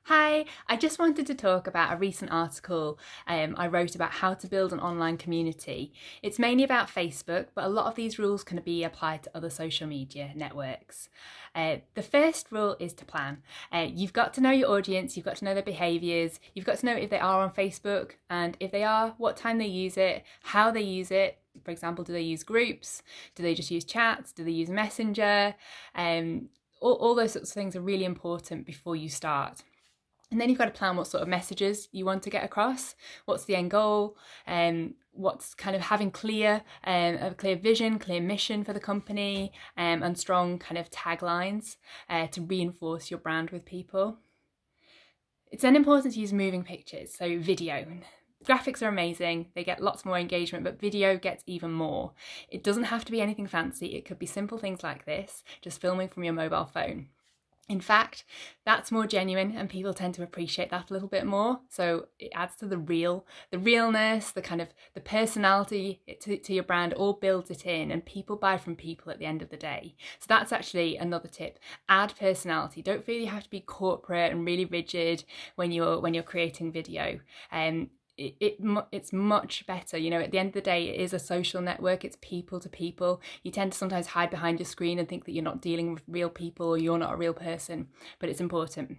Hi, I just wanted to talk about a recent article I wrote about how to build an online community. It's mainly about Facebook, but a lot of these rules can be applied to other social media networks. The first rule is to plan. You've got to know your audience, you've got to know their behaviours, you've got to know if they are on Facebook, and if they are, what time they use it, how they use it. For example, do they use groups? Do they just use chats? Do they use Messenger? All those sorts of things are really important before you start. And then you've got to plan what sort of messages you want to get across. What's the end goal? What's kind of having a clear vision, clear mission for the company, and strong kind of taglines to reinforce your brand with people. It's then important to use moving pictures, so video. Graphics are amazing, they get lots more engagement, but video gets even more. It doesn't have to be anything fancy, it could be simple things like this, just filming from your mobile phone. In fact, that's more genuine and people tend to appreciate that a little bit more. So it adds to the realness, the personality to your brand, all builds it in, and people buy from people at the end of the day. So that's actually another tip. Add personality. Don't feel you have to be corporate and really rigid when you're creating video. It's much better. At the end of the day, it is a social network. It's people to people. You tend to sometimes hide behind your screen and think that you're not dealing with real people or you're not a real person, but it's important.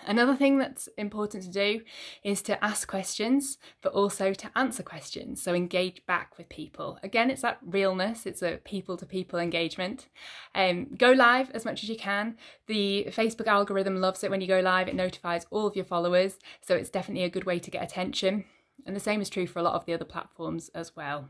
Another thing that's important to do is to ask questions, but also to answer questions. So engage back with people. Again, it's that realness. It's a people to people engagement. Go live as much as you can. The Facebook algorithm loves it when you go live. It notifies all of your followers. So it's definitely a good way to get attention. And the same is true for a lot of the other platforms as well.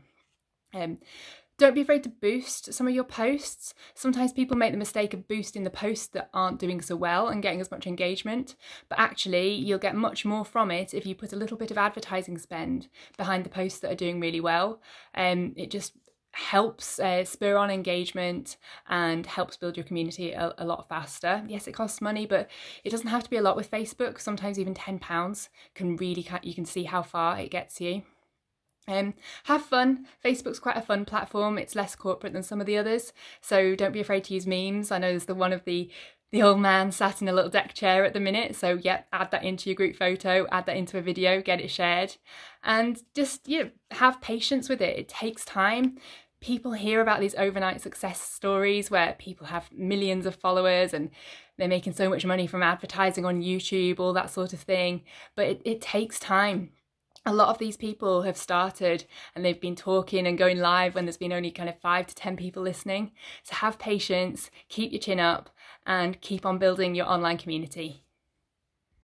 Don't be afraid to boost some of your posts. Sometimes people make the mistake of boosting the posts that aren't doing so well and getting as much engagement, but actually you'll get much more from it if you put a little bit of advertising spend behind the posts that are doing really well. It just helps spur on engagement and helps build your community a lot faster. Yes, it costs money, but it doesn't have to be a lot with Facebook. Sometimes even £10 you can see how far it gets you. Have fun. Facebook's quite a fun platform. It's less corporate than some of the others, so don't be afraid to use memes. I know there's the one of the old man sat in a little deck chair at the minute, so yeah, add that into your group photo, add that into a video, get it shared, and just have patience with it. It takes time. People hear about these overnight success stories where people have millions of followers and they're making so much money from advertising on YouTube, all that sort of thing, but it takes time. A lot of these people have started and they've been talking and going live when there's been only kind of 5 to 10 people listening. So have patience, keep your chin up, and keep on building your online community.